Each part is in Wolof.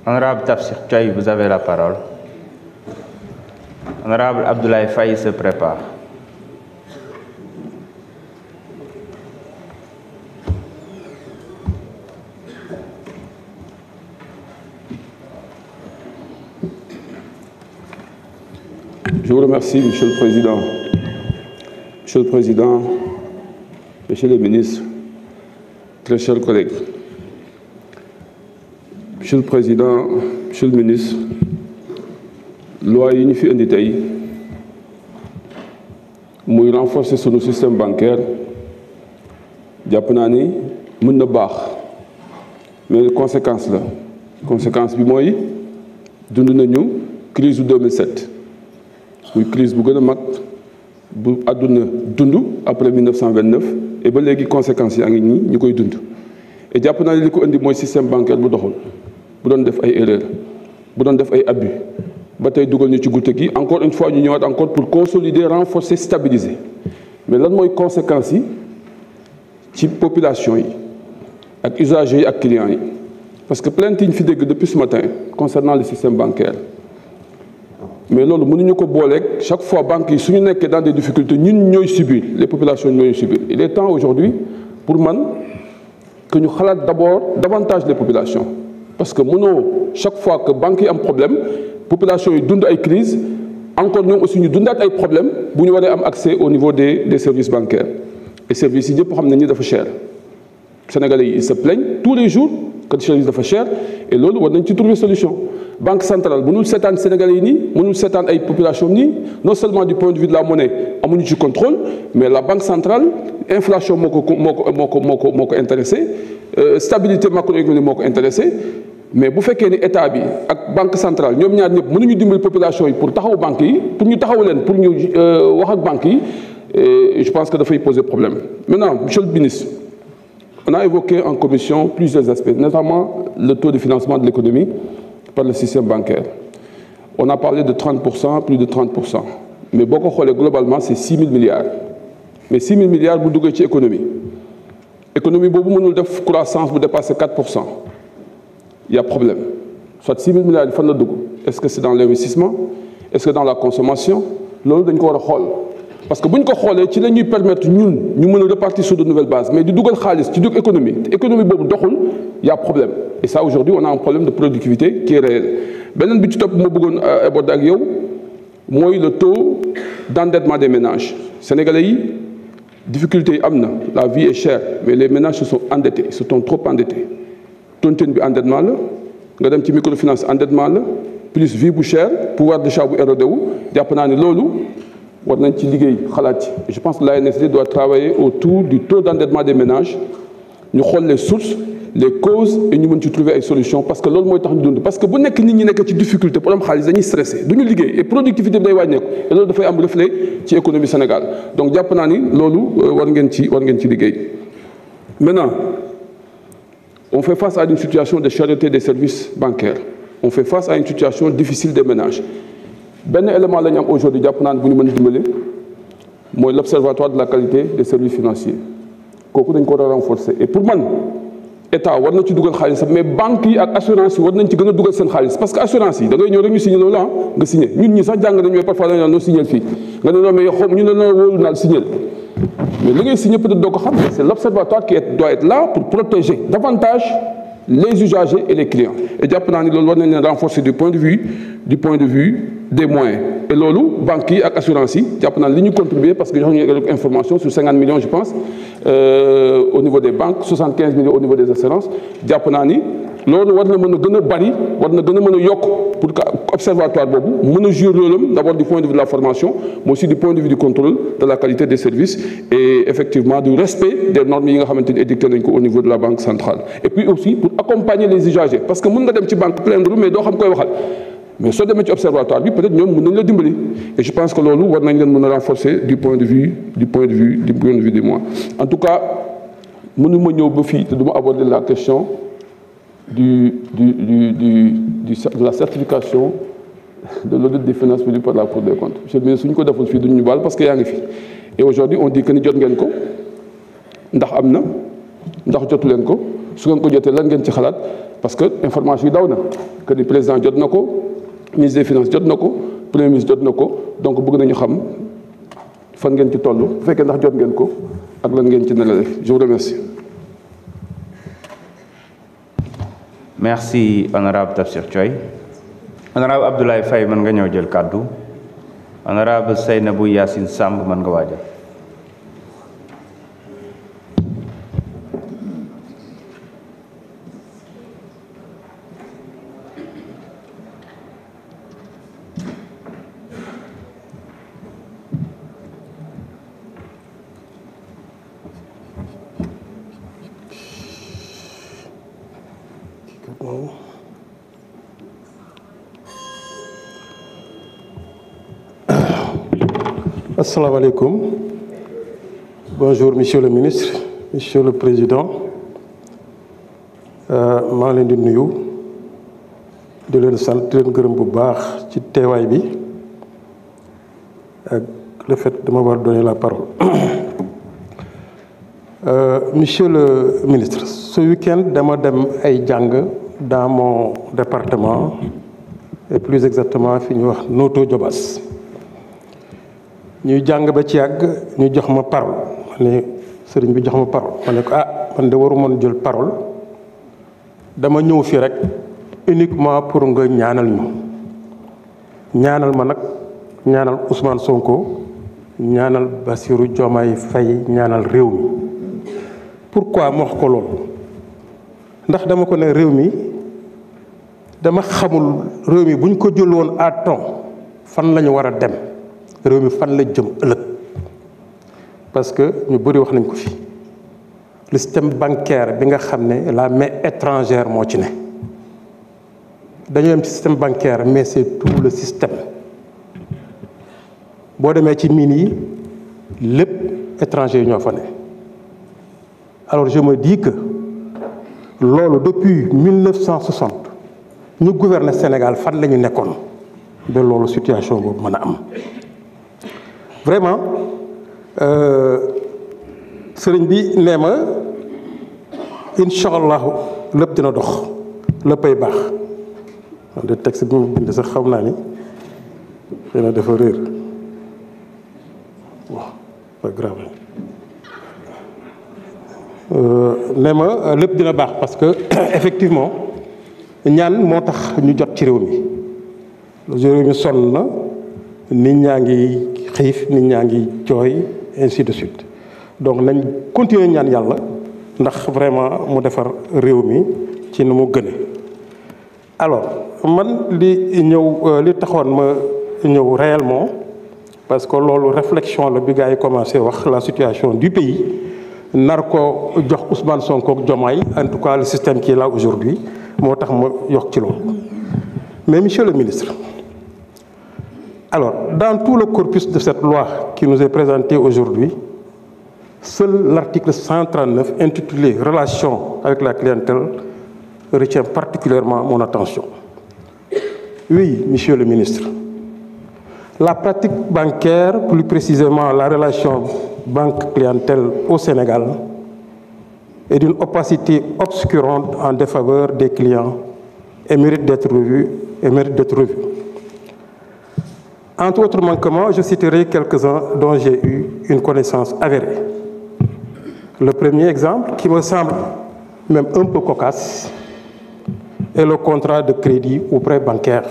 Honorable Tafsir Choy, vous avez la parole. Honorable Abdoulaye Faye se prépare. Je vous remercie, Monsieur le Président. Monsieur le Président, Monsieur le Ministre, très chers collègues. Monsieur le Président, Monsieur le Ministre, loi yi ñu fi indi tey muy renforcer sunu système bancaire jàpp naa ni mën na baax mais conséquence la conséquence bi mooy dund nañu crise bu 2007 muy crise bu gën a mag bu àdduna dund après 1929 et ba léegi conséquences yaa ngi nii ñu koy dund et jàpp naa ni li ko indi mooy système bancaire bu doxul bu doon def ay erreurs bu doon def ay abus ba tey dugal ñu ci goutte gi encore une fois ñu ñëwaat encore pour consolider renforcer stabiliser mais lan mooy conséquences yi ci population yi ak usagers yi ak clients yi parce que plainte yi ñu fi dégg depuis ce matin concernant le système bancaire mais loolu mënuñu ko booleeg chaque fois banques yi suñu nekkee dans des difficultés ñun ñooy subir les populations ñooy subir il est temps aujourd'hui pour man que ñu xalaat d'abord davantage les populations parce que mënoo chaque fois que banques yi am problème population yi dund ay crise encore ñoom aussi ñu dundaat ay problème bu ñu waree am accès au niveau des services bancaires et services yi ñëpp xam nañ ni dafa cher Sénégalais yi ils se plaignent tous les jours que service dafa cher et loolu war nañ ci trouver solution banque centrale mënul seetaan Sénégalais yi nii mënul seetaan ay population nii non seulement du point de vue de la monnaie amuñu ci contrôle mais la banque centrale inflation moo ko intéressé stabilité macroéconomique moo ko intéressé mais bu fekkee ni état bi ak banque centrale ñoom ñaar ñëpp mënuñu dimbali population yi pour taxaw banques yi pour ñu taxaw leen pour ñu wax ak banques yi je pense que dafay poser problème. Maintenant, monsieur le ministre, on a évoqué en commission plusieurs aspects, notamment le taux de financement de l'économie par le système bancaire. On a parlé de 30%, plus de 30%. Mais boo ko xoolee globalement c'est 6 000 milliards. Mais 6 000 milliards bu duggee ci économie. Économie boobu mënul def croissance bu dépasser 4%. Il y a problème. Soit 6 000 milliards fan la dugg. Est-ce que c'est dans l'investissement? Est-ce que dans la consommation? Loolu dañ ko war a xool. Parce que bu ñu ko xoolee ci la ñuy permettre ñun ñu mën a repartir sur de nouvelles bases mais di dugal xaalis ci dugg économie économie boobu doxul y a problème et ça aujourd'hui on a un problème de productivité qui est réel. Beneen bi ci topp ma bëggoon aborder ak yow mooy le taux d'endettement des ménages sénégalais yi difficulté yi am na la vie est chère mais les ménages se sont endettés se sont trop endettés tontine bi endettement la nga dem ci microfinance endettement la plus vie bu cher pouvoir d'achat bu érodé wu jàpp naa ne loolu war nañ ci liggéey xalaat ci je pense que l'ANSD doit travailler autour du taux d'endettement des ménages ñu xool les sources les causes et ñu mën ci trouver ay solutions parce que loolu mooy tax ñu dund parce que bu nekk nit ñi nekk ci difficulté pour am xaalis dañuy stressé du ñu liggéey et productivité bi day wàññeeku et loolu dafay am reflet ci économie Sénégal donc jàpp naa ni loolu war ngeen ci liggéey. Maintenant on fait face à une situation de cherté des services bancaires on fait face à une situation difficile des ménages. benn élément la ñu am aujourd'hui jàpp naan bu ñu mën a dimbali mooy l'observatoire de la qualité des services financiers kooku dañ ko war a renforcer et pour man état war na ci dugal xaalis mais banques yi ak assurance yi war nañ ci gën a dugal seen xaalis parce que assurance yi da ngay ñëw rek ñu signé loolu nga signé ñun ñi sax jàng nañu mais parfois dañu naan noo signé fii nga ne non mais xaw ñu ne non wóolu naal signé mais li ngay signé peut-être doo ko xam c'est l'observatoire qui doit être là pour protéger davantage les usagers et les clients et jàpp naa ni loolu war nañ leen renforcer du point de vue des moyens et loolu banques yi ak assurance yi jàpp naa li ñu contribuer parce que jox ñu information sur 50 millions je pense au niveau des banques 75 millions au niveau des assurances jàpp naa ni loolu war na mën a gën a bari war na gën a mën a yokk pour que observatoire boobu mën a jouer rôle d'abord du point de vue de la formation mais aussi du point de vue du contrôle de la qualité des services et effectivement du respect des normes yi nga xamante ni édicté nañ ko au niveau de la banque centrale et puis aussi pour accompagner les usagers parce que mën nga dem ci banque plaindre mais doo xam koy waxal mais soo demee ci observatoire bi peut-être ñoom mën nañ la dimbali et je pense que loolu war nañ leen mën a renforcer du point de vue des mois en tout cas mënuma ñëw ba fii te du ma aborder la question de la certification de l'audit des finances publiques par la Cour des comptes monsieur le ministre suñu ko deful fii duñu ñu baal parce que yaa ngi fi et aujourd'hui on dit que ni jot ngeen ko ndax am na ndax jotu leen ko su ngeen ko jotee lan ngeen ci xalaat parce que information yi daw na que ni président jot na ko ministre des finances jot na ko premier ministre jot na ko donc bëgg nañu xam fan ngeen ci toll bu fekkee ndax jot ngeen ko ak lan ngeen ci nelale. Je vous remercie. Merci honorable Tafsir Thioye. Honorable Abdoulaye Faye mën nga ñëw jël kàddu. Honorable Seynabou Yassine Samb mën nga waajal. Assalamu alaikum. Bonjour, Monsieur le ministre, Monsieur le Président. maa ngi leen di nuyu di leen sant di leen gërëm bu baax ci teewaay bi ak le fait de m'avoir donné la parole. Monsieur le ministre, ce week-end dama dem ay jàng dans mon département et plus exactement fi ñuy wax Notto Diobass. ñuy jàng ba ci yàgg ñu jox ma parole ma ne sëriñ bi jox ma parole ma ne ko man de waru mën jël parole dama ñëw fii rek uniquement pour nga ñaanal ñu ñaanal ma nag ñaanal Ousmane Sonko ñaanal Bassirou Diomaye Faye ñaanal réew mi. pourquoi ma wax ko loolu ndax dama ko ne réew mi dama xamul réew mi buñ ko jël woon à temps fan la ñu war a dem. réew mi fan la jëm ëllëg parce que ñu bëri wax nañ ko fi le système bancaire bi nga xam ne la main étrangère moo ci ne dañoo yem ci système bancaire mais c'est tout le système boo demee ci mines yi lépp étranger yi ñoo fa ne alors je me dis que loolu depuis 1960 ñu gouverner Sénégal fan la ñu nekkoon ba loolu situation boobu mën a am. Vraiment sëriñ bi nee ma incha allahu lépp dina dox léppay baax man de texte bi ma bind sax xam naa ni xëy na dafa réer bon pas grave nee ma lépp dina baax parce que effectivement ñaan moo tax ñu jot ci réew mi réew mi sonn na nit ñaa ngi xiif nit ñaa ngi jooy ainsi de suite donc nañ continuer ñaan yàlla ndax vraiment mu defar réew mi ci nu mu gëne alors man li taxoon ma ñëw réellement parce que loolu réflexion la bi gars yi commencé wax la situation du pays nar ko jox Ousmane Sonko ak Diomaye en tout cas le système qui est là aujourd'hui moo tax ma yokk ci loolu mais monsieur le ministre. Alors, dans tout le corpus de cette loi qui nous est présentée aujourd'hui, seul l'article 139 intitulé « Relations avec la clientèle » retient particulièrement mon attention. Oui, monsieur le ministre, la pratique bancaire, plus précisément la relation banque-clientèle au Sénégal, est d'une opacité obscurante en défaveur des clients et mérite d'être revue. Entre autres manquements, je citerai quelques-uns dont j'ai eu une connaissance avérée. Le premier exemple, qui me semble même un peu cocasse, est le contrat de crédit ou prêt bancaire.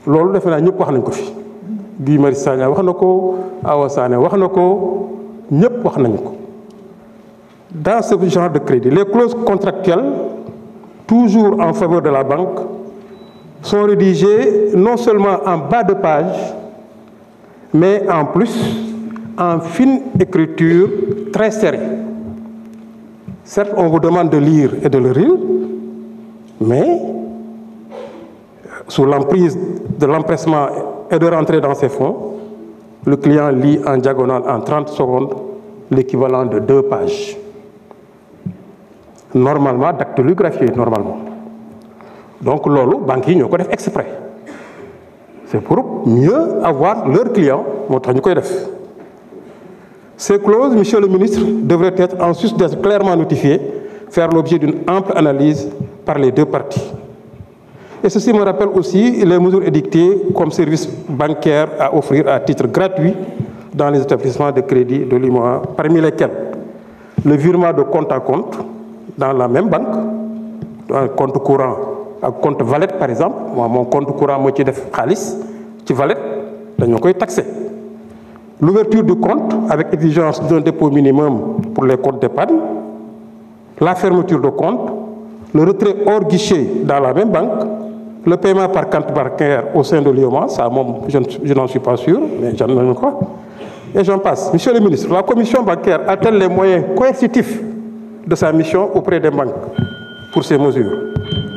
loolu defe naa ñëpp wax nañ ko fi Guy Marius Sagna wax na ko Awa Sané wax na ko ñëpp wax nañu ko. Dans ce genre de crédit, les clauses contractuelles, toujours en faveur de la banque, sont rédigées non seulement en bas de page, mais en plus en fine écriture très serrée. Certes, on vous demande de lire et de le lire, mais sous l'emprise de l'empressement et de rentrer dans ses fonds, le client lit en diagonale en 30 secondes l'équivalent de 2 pages. Normalement, dactylographié, normalement. Donc, lolo, banque yi ñoo ko def exprès. C'est pour mieux avoir leurs clients. Ces clauses, monsieur le ministre, devraient être en sus d'être clairement notifiées faire l'objet d'une ample analyse par les deux parties. Et ceci me rappelle aussi les mesures édictées comme service bancaire à offrir à titre gratuit dans les établissements de crédit de l'UEMOA, parmi lesquels le virement de compte à compte dans la même banque, un compte courant, un compte Valet par exemple. Moi, mon compte courant, moi, je fais Khalis, tu Valet, nous avons taxé. L'ouverture du compte avec exigence d'un dépôt minimum pour les comptes d'épargne, la fermeture de compte, le retrait hors guichet dans la même banque, le paiement par compte bancaire au sein de l'UEMOA, ça, je n'en suis pas sûr, mais j'en ai quoi. Et j'en passe. Monsieur le ministre, la commission bancaire a-t-elle les moyens coercitifs de sa mission auprès des banques pour ces mesures?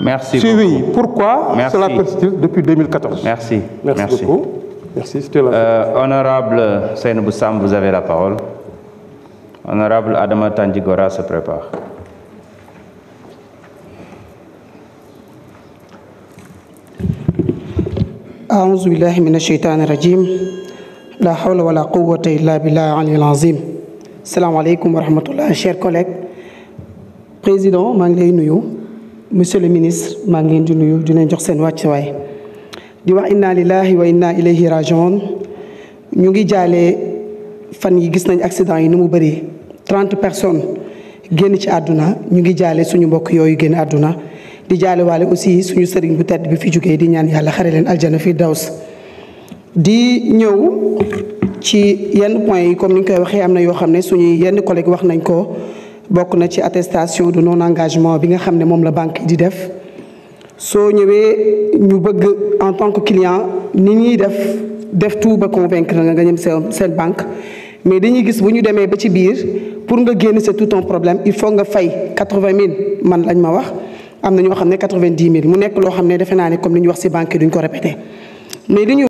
Merci beaucoup. Oui, pourquoi Merci. Cela persiste depuis 2014. Merci. Merci beaucoup. Merci, c'était la... Honorable Seynabou Samb, vous avez la parole. Honorable Adama Tandjigora se prépare. أعوذ بالله من الشيطان الرجيم لا حول ولا قوة إلا بالله العلي العظيم. السلام عليكم ورحمة الله. Chers collègues, président maa ngi lay nuyu, monsieur le ministre maa ngi leen di nuyu di leen jox seen wàccuwaay di wax inna lillahi wa inna ilayhi rajiun. ñu ngi jaale fan yi gis nañ accident yi ni mu bëri 30 personnes génn ci àdduna. ñu ngi jaale suñu mbokk yooyu génn àdduna di jaale waale aussi suñu sëriñ bu tedd bi fi jógee di ñaan yàlla xare leen aljana fi daws. di ñëw ci yenn points yi comme ni ñu koy waxee am na yoo xam ne suñuy yenn collègues wax nañ ko, bokk na ci attestation de non engagement bi nga xam ne moom la banque di def. soo ñëwee ñu bëgg en tant que client ni ñuy def tout ba convaincre nga ñëm seen banque, mais dañuy gis bu ñu demee ba ci biir pour nga génn c'est tout un problème. Il faut nga fay 80 000 man lañ ma wax, am na ñoo xam ne 90 000 mu nekk loo xam ne defe naa ne comme li ñu wax ci banque duñ ko répété mais li ñu